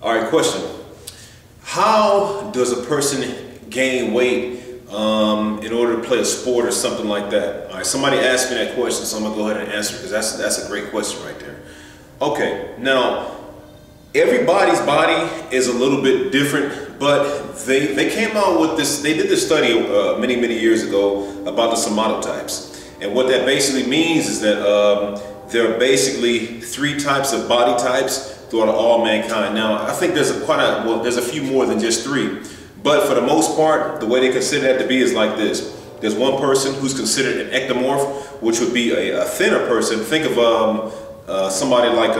All right, question. How does a person gain weight in order to play a sport or something like that? All right, somebody asked me that question, so I'm gonna go ahead and answer it because that's a great question right there. Okay, now everybody's body is a little bit different, but they came out with this. They did this study many years ago about the somatotypes, and what that basically means is that there are basically 3 types of body types throughout all mankind. Now, I think there's there's a few more than just 3, but for the most part, the way they consider that to be is like this. There's one person who's considered an ectomorph, which would be a thinner person. Think of somebody like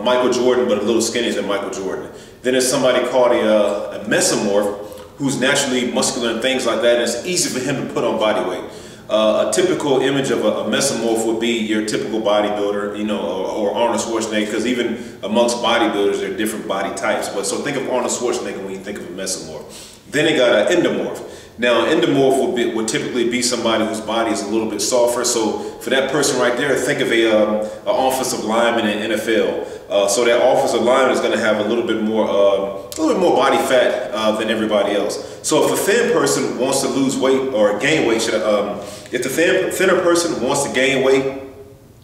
Michael Jordan, but a little skinnier than Michael Jordan. Then there's somebody called a mesomorph, who's naturally muscular and things like that, and it's easy for him to put on body weight. A typical image of a mesomorph would be your typical bodybuilder, you know, or Arnold Schwarzenegger, because even amongst bodybuilders, there are different body types. But so think of Arnold Schwarzenegger when you think of a mesomorph. Then they got an endomorph. Now, an endomorph would typically be somebody whose body is a little bit softer. So for that person right there, think of an offensive lineman in NFL. So that offensive lineman is going to have a little bit more body fat than everybody else. So if a thin person wants to lose weight or gain weight, if the thinner person wants to gain weight,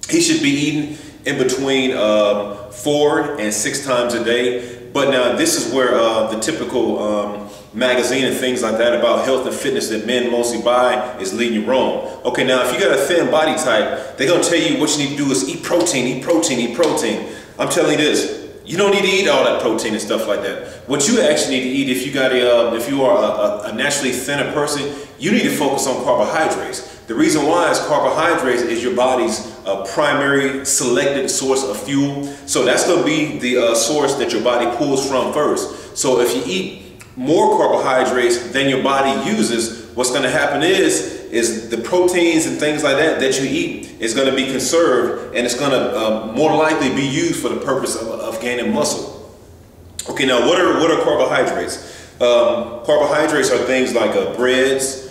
he should be eating in between 4 and 6 times a day. But now this is where the typical magazine and things like that about health and fitness that men mostly buy is leading you wrong. Okay, now if you got a thin body type, they're gonna tell you what you need to do is eat protein, eat protein, eat protein. I'm telling you this, you don't need to eat all that protein and stuff like that. What you actually need to eat, if you are a naturally thinner person, you need to focus on carbohydrates. The reason why is carbohydrates is your body's primary selected source of fuel. So that's going to be the source that your body pulls from first. So if you eat more carbohydrates than your body uses, what's going to happen is the proteins and things like that you eat is going to be conserved, and it's going to more likely be used for the purpose of gaining muscle. Okay, now what are carbohydrates? Carbohydrates are things like breads,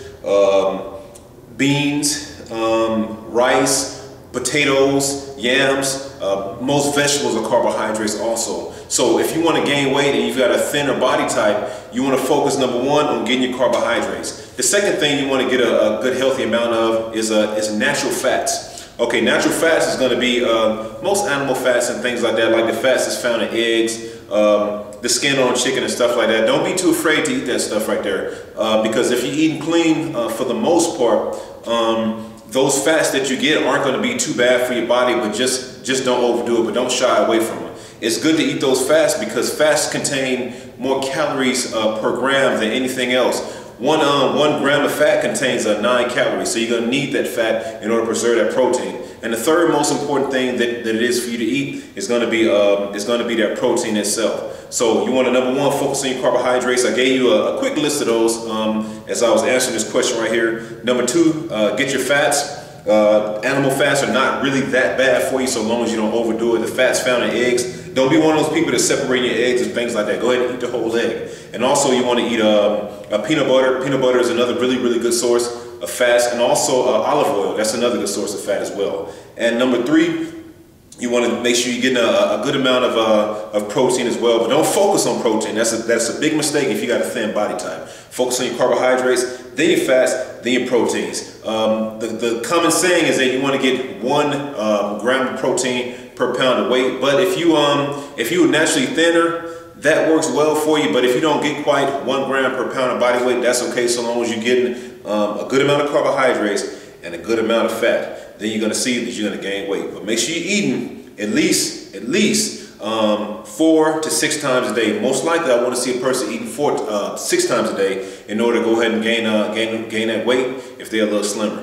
beans, rice, potatoes, yams. Most vegetables are carbohydrates also. So if you want to gain weight and you've got a thinner body type, you want to focus, number 1, on getting your carbohydrates. The second thing you want to get a good healthy amount of is natural fats. Okay, natural fats is going to be most animal fats and things like that, like the fats that's found in eggs, the skin on chicken and stuff like that. Don't be too afraid to eat that stuff right there, because if you're eating clean, for the most part, those fats that you get aren't going to be too bad for your body, but just don't overdo it, but don't shy away from it. It's good to eat those fats because fats contain more calories per gram than anything else. 1 gram of fat contains 9 calories, so you're going to need that fat in order to preserve that protein. And the third most important thing that it is for you to eat is going to be that protein itself. So you want to, number 1, focus on your carbohydrates. I gave you a quick list of those as I was answering this question right here. Number 2, get your fats. Animal fats are not really that bad for you so long as you don't overdo it. The fats found in eggs. Don't be one of those people that separate your eggs and things like that. Go ahead and eat the whole egg. And also you want to eat a peanut butter. Peanut butter is another really good source of fats, and also olive oil. That's another good source of fat as well. And number 3, you want to make sure you're getting a good amount of protein as well. But don't focus on protein. That's a big mistake if you got a thin body type. Focus on your carbohydrates, then your fats, then your proteins. The common saying is that you want to get 1 gram of protein per pound of weight. But if you're naturally thinner, that works well for you. But if you don't get quite 1 gram per pound of body weight, that's okay so long as you're getting a good amount of carbohydrates and a good amount of fat. Then you're going to see that you're going to gain weight. But make sure you're eating at least 4 to 6 times a day. Most likely, I want to see a person eating 6 times a day in order to go ahead and gain that weight if they're a little slimmer.